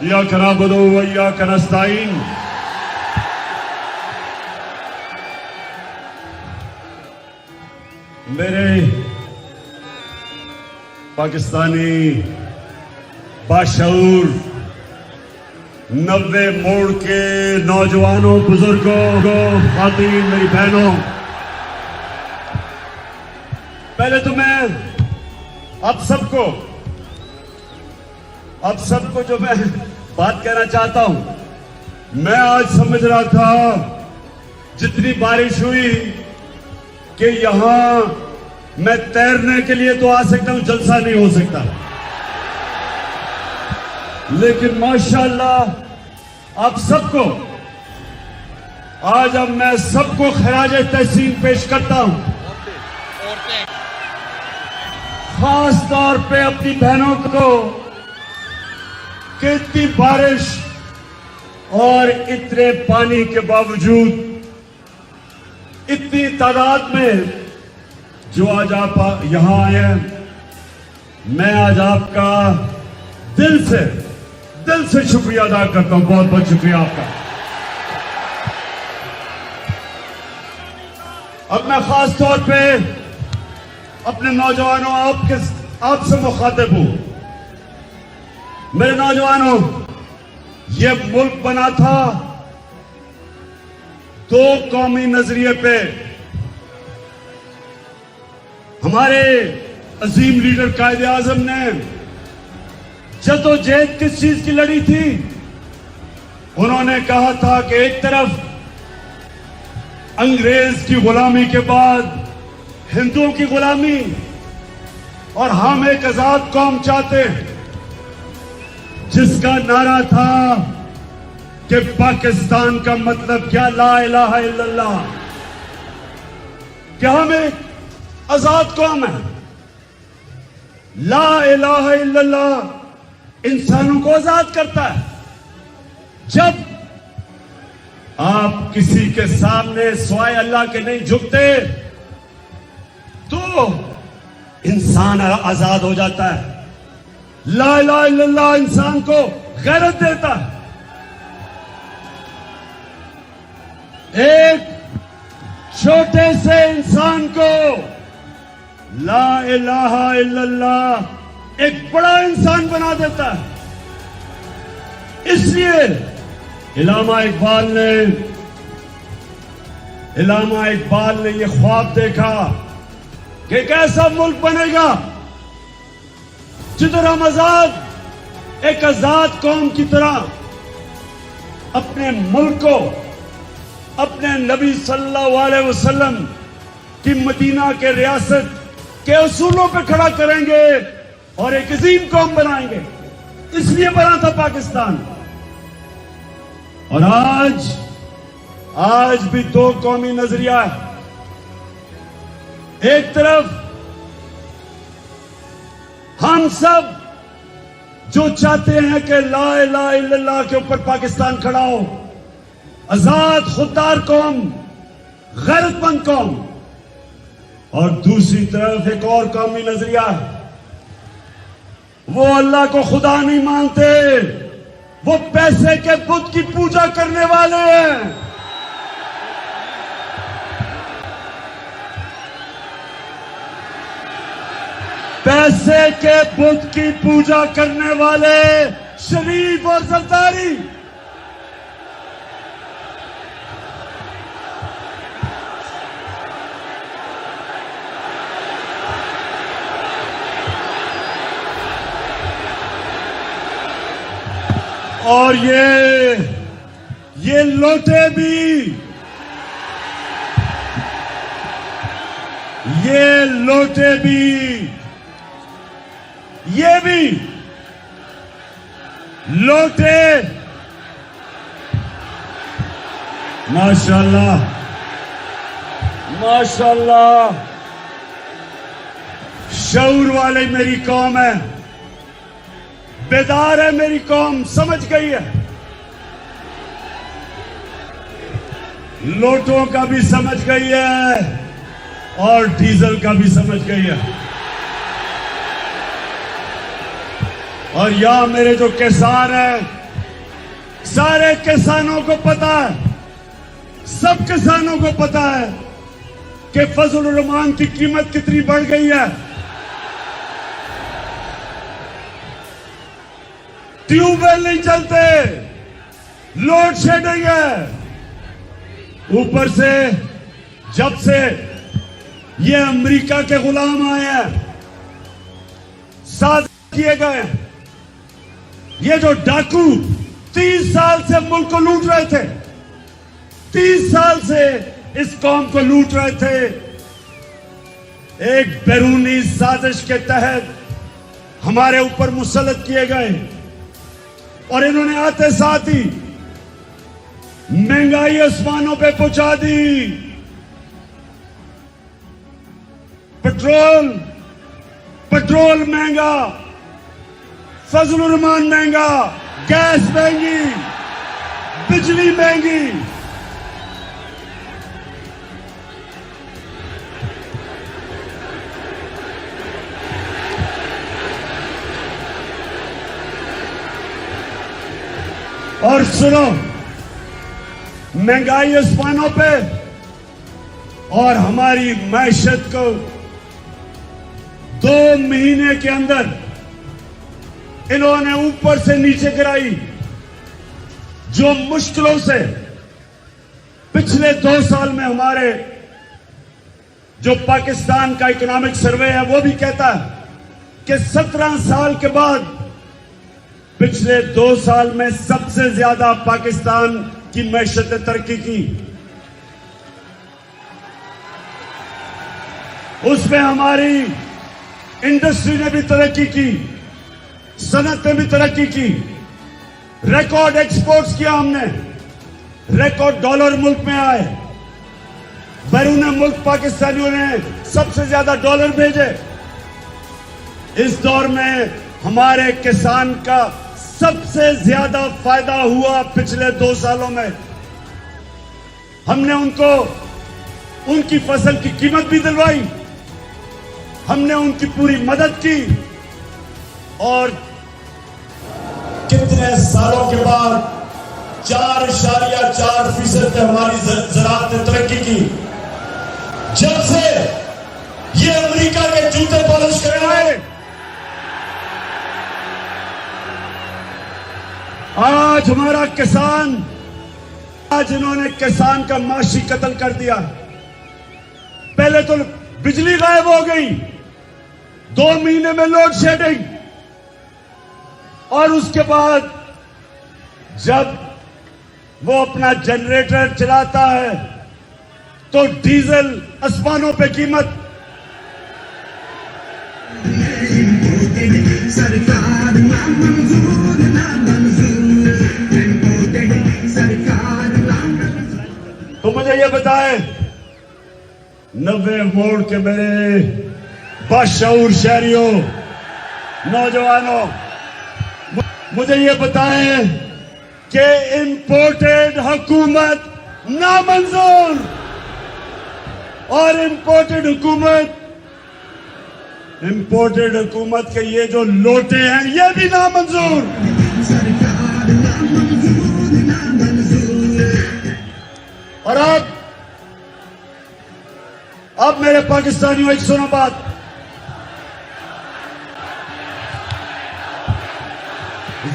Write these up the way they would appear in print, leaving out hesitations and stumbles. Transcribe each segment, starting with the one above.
इय्याका नअबुदु व इय्याका नस्तईन। मेरे पाकिस्तानी बाशऊर 90 मोड़ के नौजवानों, बुजुर्गों, खातीन, मेरी बहनों, पहले तो मैं आप सबको जो मैं बात कहना चाहता हूं, मैं आज समझ रहा था जितनी बारिश हुई कि यहां मैं तैरने के लिए तो आ सकता हूं, जलसा नहीं हो सकता। लेकिन माशाअल्लाह आप सबको आज अब मैं सबको खराज तहसीन पेश करता हूं, खास तौर पे अपनी बहनों को कि इतनी बारिश और इतने पानी के बावजूद इतनी तादाद में जो आज आप यहां आए हैं, मैं आज आपका दिल से शुक्रिया अदा करता हूं। बहुत बहुत शुक्रिया आपका। अब मैं खास तौर पे अपने नौजवानों आपसे मुखातिब हूं। मेरे नौजवानों, ये मुल्क बना था दो कौमी नजरिए पे। हमारे अजीम लीडर कायदे आजम ने जद्दोजहद किस चीज की लड़ी थी? उन्होंने कहा था कि एक तरफ अंग्रेज की गुलामी के बाद हिंदुओं की गुलामी, और हम एक आजाद कौम चाहते हैं जिसका नारा था कि पाकिस्तान का मतलब क्या, ला इलाहा इल्लल्लाह। क्या हम एक आजाद कौम है? ला इलाहा इल्लल्लाह इंसानों को आजाद करता है। जब आप किसी के सामने सिवाय अल्लाह के नहीं झुकते तो इंसान आजाद हो जाता है। ला इलाहा इल्लल्लाह इंसान को गैरत देता है। एक छोटे से इंसान को ला इलाहा इल्लल्लाह एक बड़ा इंसान बना देता है। इसलिए इल्लामा इकबाल ने यह ख्वाब देखा कि एक ऐसा मुल्क बनेगा जिधर हम एक आजाद कौम की तरह अपने मुल्क को अपने नबी सल्लल्लाहु अलैहि वसल्लम की मदीना के रियासत के उसूलों पे खड़ा करेंगे और एक अजीम कौम बनाएंगे। इसलिए बना था पाकिस्तान। और आज भी दो कौमी नजरिया है। एक तरफ हम सब जो चाहते हैं कि ला इलाहा इल्लल्लाह के ऊपर पाकिस्तान खड़ा हो, आजाद खुददार कौम, गैरतमंद कौम, और दूसरी तरफ एक और कौमी नजरिया है। वो अल्लाह को खुदा नहीं मानते, वो पैसे के बुत की पूजा करने वाले हैं। पैसे के बुत की पूजा करने वाले शरीफ और सरदारी। और ये लोटे भी, ये भी लोटे माशाअल्लाह शऊर वाले मेरी कौम है, बेदार है मेरी कौम, समझ गई है। लोटों का भी समझ गई है और डीजल का भी समझ गई है। और यहां मेरे जो किसान हैं सारे किसानों को पता है, सब किसानों को पता है कि फजलुर रहमान की कीमत कितनी बढ़ गई है। ट्यूबवेल नहीं चलते, लोड शेडिंग है। ऊपर से जब से ये अमेरिका के गुलाम आए हैं, साथ किए गए, ये जो डाकू 30 साल से मुल्क को लूट रहे थे, 30 साल से इस कौम को लूट रहे थे, एक बैरूनी साजिश के तहत हमारे ऊपर मुसल्लत किए गए और इन्होंने आते साथ ही महंगाई आसमानों पे पहुंचा दी। पेट्रोल महंगा, फजलुर रहमान महंगा, गैस महंगी, बिजली महंगी। और सुनो, महंगाई आसमानों पे और हमारी मैशत को 2 महीने के अंदर इन्होंने ऊपर से नीचे गिराई। जो मुश्किलों से पिछले 2 साल में हमारे जो पाकिस्तान का इकोनॉमिक सर्वे है वो भी कहता है कि 17 साल के बाद पिछले 2 साल में सबसे ज्यादा पाकिस्तान की मैशत ने तरक्की की। उसमें हमारी इंडस्ट्री ने भी तरक्की की, सनत ने भी तरक्की की, रिकॉर्ड एक्सपोर्ट्स किया हमने, रिकॉर्ड डॉलर मुल्क में आए, बैरून मुल्क पाकिस्तानियों ने सबसे ज्यादा डॉलर भेजे। इस दौर में हमारे किसान का सबसे ज्यादा फायदा हुआ पिछले 2 सालों में। हमने उनको उनकी फसल की कीमत भी दिलवाई, हमने उनकी पूरी मदद की और कितने सालों के बाद 4.4% पे हमारी ज़राअत ने तरक्की की। जब से ये अमेरिका के जूते पॉलिश करने आए, आज हमारा किसान, आज इन्होंने किसान का माशी कत्ल कर दिया। पहले तो बिजली गायब हो गई, 2 महीने में लोड शेडिंग, और उसके बाद जब वो अपना जनरेटर चलाता है तो डीजल आसमानों पे कीमत। तो मुझे ये बताएं, 90 मोड़ के मेरे बाशऊर शहरियों, नौजवानों, मुझे ये बताएं कि इंपोर्टेड हुकूमत नामंजूर और इंपोर्टेड हुकूमत के ये जो लोटे हैं ये भी नामंजूर। और अब मेरे पाकिस्तानियों, एक सुनो बात,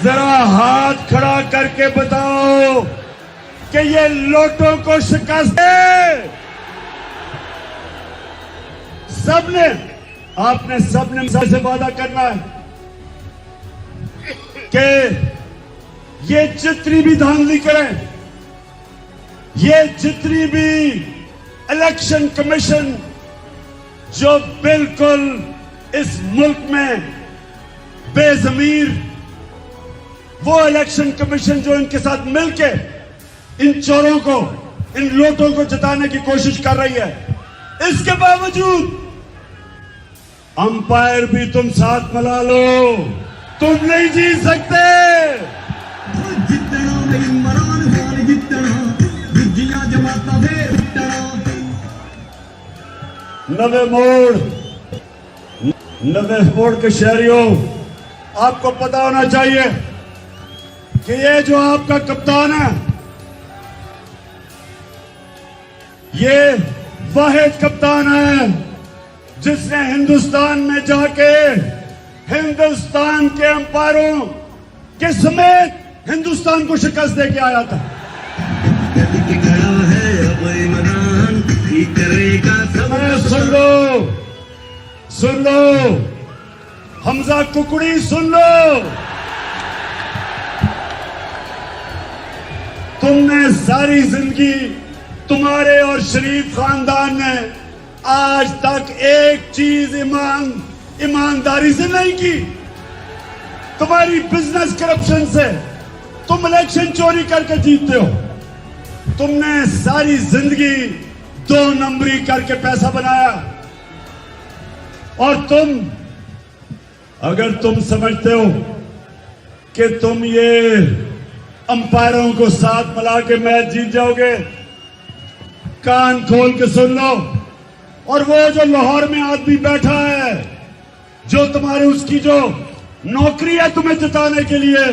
जरा हाथ खड़ा करके बताओ कि ये लोटों को शिकस्त है। सबने, आपने सबने से वादा करना है कि ये जितनी भी धांधली करें, ये जितनी भी इलेक्शन कमीशन जो बिल्कुल इस मुल्क में बेजमीर, वो इलेक्शन कमीशन जो इनके साथ मिलके इन चोरों को, इन लोटों को जिताने की कोशिश कर रही है, इसके बावजूद अंपायर भी तुम साथ मिला लो, तुम नहीं जीत सकते। नवे मोड़ के शहरियों, आपको पता होना चाहिए कि ये जो आपका कप्तान है, ये वाहिद कप्तान है जिसने हिंदुस्तान में जाके हिंदुस्तान के अंपायरों के समेत हिंदुस्तान को शिकस्त दे के आया था। सुन लो हमजा कुकड़ी, सुन लो। तुमने सारी जिंदगी, तुम्हारे और शरीफ खानदान ने आज तक एक चीज ईमानदारी से नहीं की। तुम्हारी बिजनेस करप्शन से तुम इलेक्शन चोरी करके जीतते हो। तुमने सारी जिंदगी 2 नंबरी करके पैसा बनाया। और अगर तुम समझते हो कि तुम ये अंपायरों को साथ मिला के मैच जीत जाओगे, कान खोल के सुन लो। और वो जो लाहौर में आदमी बैठा है, जो तुम्हारे उसकी जो नौकरी है तुम्हें जिताने के लिए,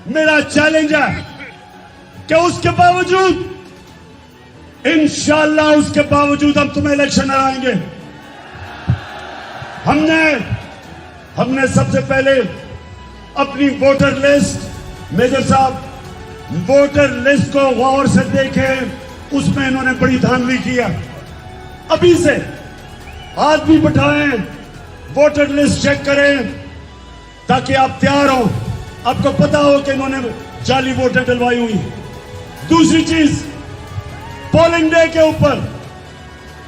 मेरा चैलेंज है कि उसके बावजूद, इंशाअल्लाह उसके बावजूद हम तुम्हें इलेक्शन हराएंगे। हमने सबसे पहले अपनी वोटर लिस्ट, मेजर साहब वोटर लिस्ट को गौर से देखें, उसमें इन्होंने बड़ी धांधली की है। अभी से आदमी बिठाएं, वोटर लिस्ट चेक करें ताकि आप तैयार हो, आपको पता हो कि इन्होंने जाली वोटर डलवाई हुई। दूसरी चीज, पोलिंग डे के ऊपर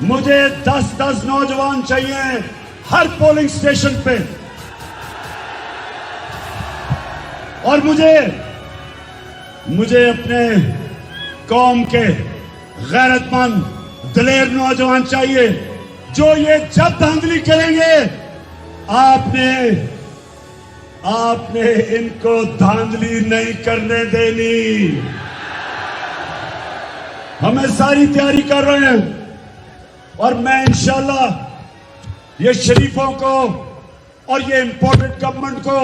मुझे 10-10 नौजवान चाहिए हर पोलिंग स्टेशन पे। और मुझे अपने कौम के गैरतमंद दलेर नौजवान चाहिए जो ये जब धांधली करेंगे, आपने इनको धांधली नहीं करने देनी। हमें सारी तैयारी कर रहे हैं और मैं इंशाल्लाह ये शरीफों को और ये इंपोर्टेड गवर्नमेंट को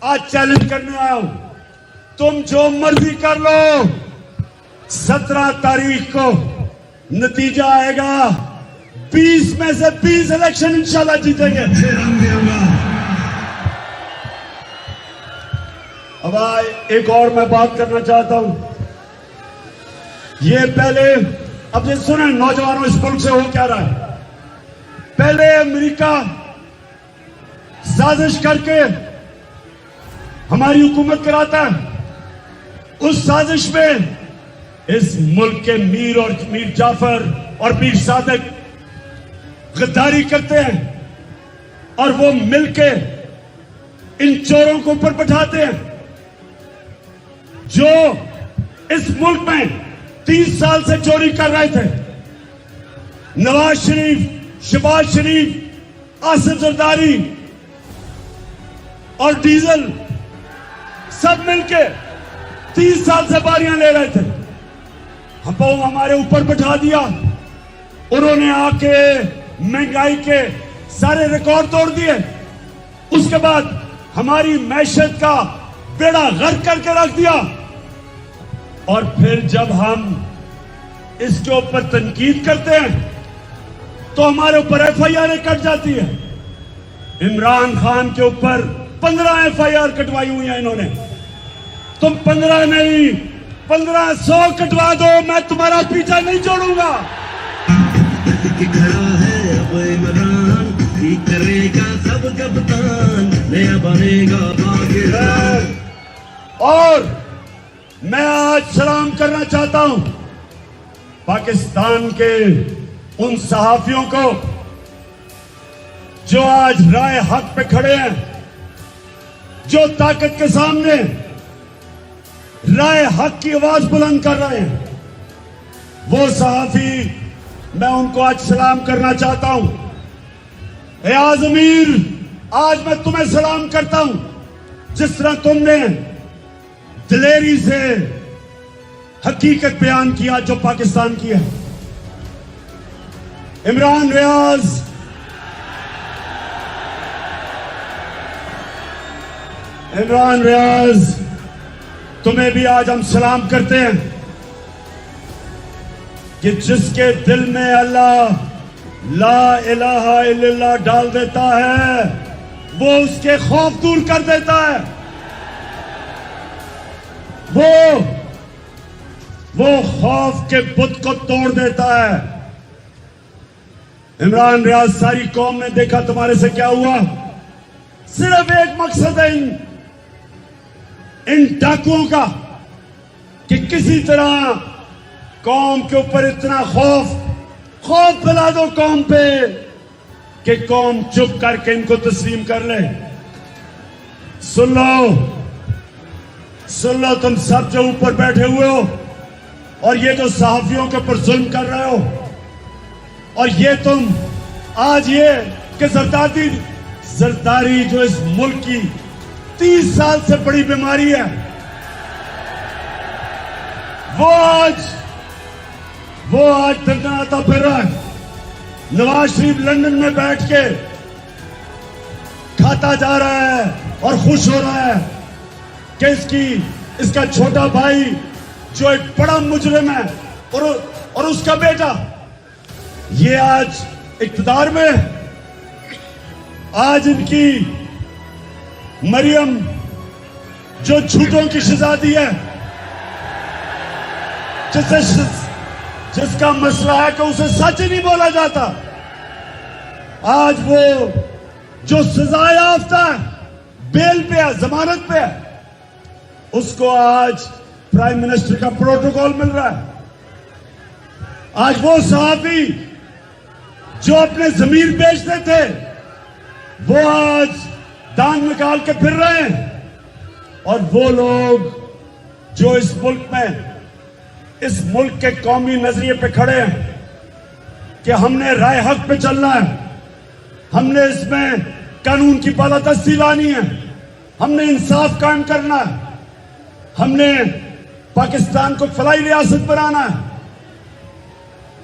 आज चैलेंज करने आया हूं। तुम जो मर्जी कर लो, 17 तारीख को नतीजा आएगा, 20 में से 20 इलेक्शन इंशाल्लाह जीतेंगे। अब एक और मैं बात करना चाहता हूं। ये पहले, अब ये सुने नौजवानों, इस मुल्क से हो क्या रहा है। पहले अमेरिका साजिश करके हमारी हुकूमत कराता है। उस साजिश में इस मुल्क के मीर जाफर और मीर सादिक गद्दारी करते हैं और वो मिलके इन चोरों को ऊपर बैठाते हैं जो इस मुल्क में 30 साल से चोरी कर रहे थे। नवाज शरीफ, शहबाज शरीफ, आसिफ जरदारी और डीजल सब मिलके 30 साल से बारियां ले रहे थे। हमको हमारे ऊपर बैठा दिया। उन्होंने आके महंगाई के सारे रिकॉर्ड तोड़ दिए। उसके बाद हमारी मैशत का बेड़ा गर्क करके रख दिया। और फिर जब हम इसके ऊपर तनकीद करते हैं तो हमारे ऊपर FIR कट जाती है। इमरान खान के ऊपर 15 FIR कटवाई हुई है इन्होंने। तुम 15 नहीं, 1500 कटवा दो, मैं तुम्हारा पीछा नहीं छोड़ूंगा। खड़ा है अब इमरान, करेगा सब कप्तान, नया बनेगा पाकिस्तान। और मैं आज सलाम करना चाहता हूं पाकिस्तान के उन सहाफियों को जो आज राय हक पे खड़े हैं, जो ताकत के सामने राय हक की आवाज बुलंद कर रहे हैं। वो सहाफी, मैं उनको आज सलाम करना चाहता हूं। ए आजमीर, आज मैं तुम्हें सलाम करता हूं। जिस तरह तुमने दिलेरी से हकीकत बयान किया जो पाकिस्तान की है। इमरान रियाज, तुम्हें भी आज हम सलाम करते हैं कि जिसके दिल में अल्लाह ला इलाहा इल्लल्लाह डाल देता है वो उसके खौफ दूर कर देता है। वो खौफ के बुत को तोड़ देता है। इमरान रियाज सारी कौम ने देखा तुम्हारे से क्या हुआ। सिर्फ एक मकसद है इन डाकुओं का कि किसी तरह कौम के ऊपर इतना खौफ फैला दो कौम पे कि कौम चुप करके इनको तस्लीम कर ले। सुन लो तुम सब जो ऊपर बैठे हुए हो और ये जो सहाफियों के ऊपर जुल्म कर रहे हो, और ये तुम आज ये कि जरदारी जो इस मुल्क की 30 साल से बड़ी बीमारी है, वो आज दंदनाता फिर रहा है। नवाज शरीफ लंदन में बैठ के खाता जा रहा है और खुश हो रहा है कि इसका छोटा भाई जो एक बड़ा मुजरिम है और उसका बेटा ये आज इक्तदार में। आज इनकी मरियम जो झूठों की शहजादी है, जिसका मसला है कि उसे सच ही नहीं बोला जाता, आज वो जो सजा याफ्ता है, बेल पे है, जमानत पे है, उसको आज प्राइम मिनिस्टर का प्रोटोकॉल मिल रहा है। आज वो सहाफी जो अपने जमीर बेचते थे वो आज दान निकाल के फिर रहे हैं। और वो लोग जो इस मुल्क के कौमी नजरिए पे खड़े हैं कि हमने राय हक पे चलना है, हमने इसमें कानून की बालादस्ती लानी है, हमने इंसाफ कायम करना है, हमने पाकिस्तान को फलाई रियासत बनाना है।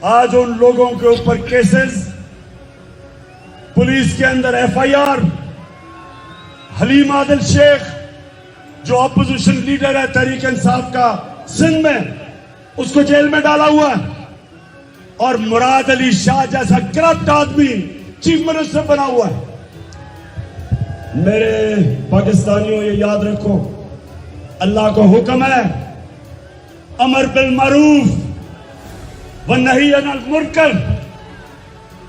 आज उन लोगों के ऊपर केसेस, पुलिस के अंदर FIR, हलीम आदिल शेख जो अपोजिशन लीडर है तहरीक इंसाफ का सिंध में, उसको जेल में डाला हुआ है। और मुराद अली शाह जैसा करप्ट आदमी चीफ मिनिस्टर बना हुआ है। मेरे पाकिस्तानियों ये याद रखो, अल्लाह का हुक्म है अमर बिल मारूफ व नही अनिल मुनकर।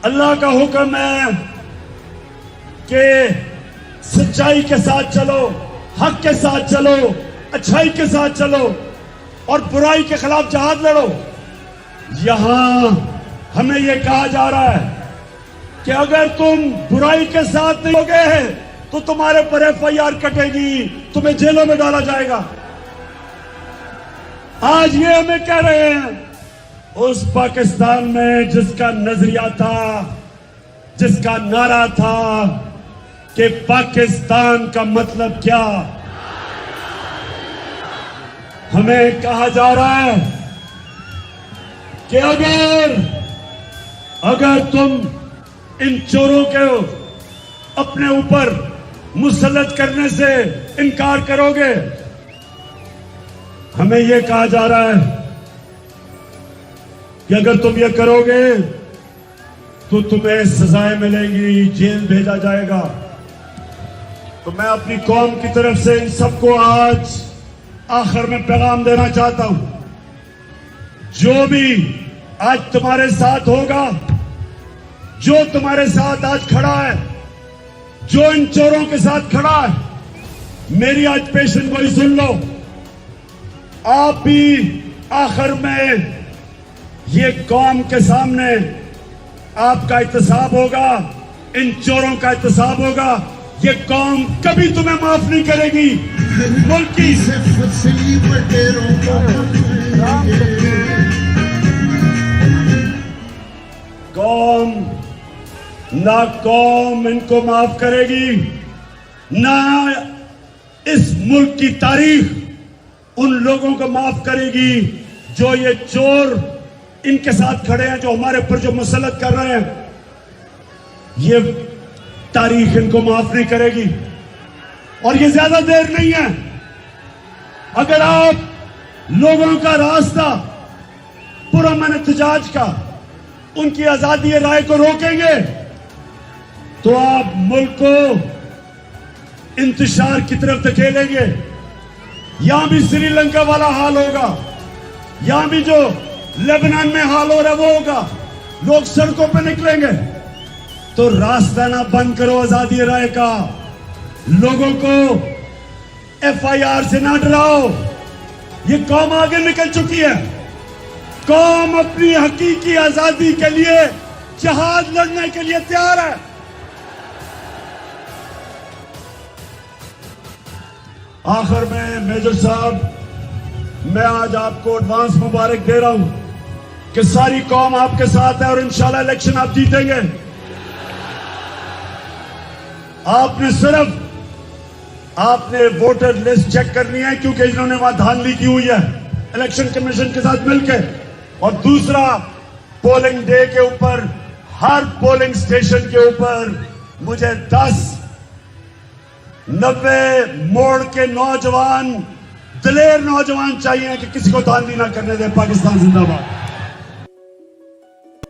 अल्लाह का हुक्म है कि सच्चाई के साथ चलो, हक के साथ चलो, अच्छाई के साथ चलो और बुराई के खिलाफ जहाद लड़ो। यहां हमें यह कहा जा रहा है कि अगर तुम बुराई के साथ नहीं होगे तो तुम्हारे पर FIR कटेगी, तुम्हें जेलों में डाला जाएगा। आज ये हमें कह रहे हैं उस पाकिस्तान में जिसका नजरिया था, जिसका नारा था कि पाकिस्तान का मतलब क्या, हमें कहा जा रहा है कि अगर तुम इन चोरों के अपने ऊपर मुसल्लत करने से इनकार करोगे, हमें यह कहा जा रहा है कि अगर तुम ये करोगे तो तुम्हें सजाएं मिलेंगी, जेल भेजा जाएगा। तो मैं अपनी कौम की तरफ से इन सबको आज आखिर में पैगाम देना चाहता हूं, जो भी आज तुम्हारे साथ होगा, जो तुम्हारे साथ आज खड़ा है, जो इन चोरों के साथ खड़ा है, मेरी आज पेशन गोई सुन लो। आप भी आखिर में ये कौम के सामने आपका एहतसाब होगा, इन चोरों का एहतसाब होगा। ये कौम कभी तुम्हें माफ नहीं करेगी। मुल्क की कौम इनको माफ करेगी, ना इस मुल्क की तारीख उन लोगों को माफ करेगी जो ये चोर इनके साथ खड़े हैं, जो हमारे ऊपर जो मुसल्लत कर रहे हैं। ये तारीख इनको माफ नहीं करेगी। और ये ज्यादा देर नहीं है, अगर आप लोगों का रास्ता पुरअमन एहतजाज का, उनकी आजादी राय को रोकेंगे तो आप मुल्क को इंतशार की तरफ धकेलेंगे। यहां भी श्रीलंका वाला हाल होगा, यहां भी जो लेबनान में हाल हो रहा है वो होगा। लोग सड़कों पर निकलेंगे। तो रास्ता ना बंद करो आजादी राय का। लोगों को एफआईआर से ना डराओ। ये कौम आगे निकल चुकी है। कौम अपनी हकीकी आजादी के लिए जहाद लड़ने के लिए तैयार है। आखिर में मेजर साहब, मैं आज आपको एडवांस मुबारक दे रहा हूं कि सारी कौम आपके साथ है और इंशाल्लाह इलेक्शन आप जीतेंगे। आपने वोटर लिस्ट चेक करनी है, क्योंकि इन्होंने वहां धांधली की हुई है इलेक्शन कमीशन के साथ मिलकर। और दूसरा, पोलिंग डे के ऊपर हर पोलिंग स्टेशन के ऊपर मुझे 10-90 मोड़ के नौजवान, दिलेर नौजवान चाहिए कि किसी को धांधली ना करने दे। पाकिस्तान जिंदाबाद।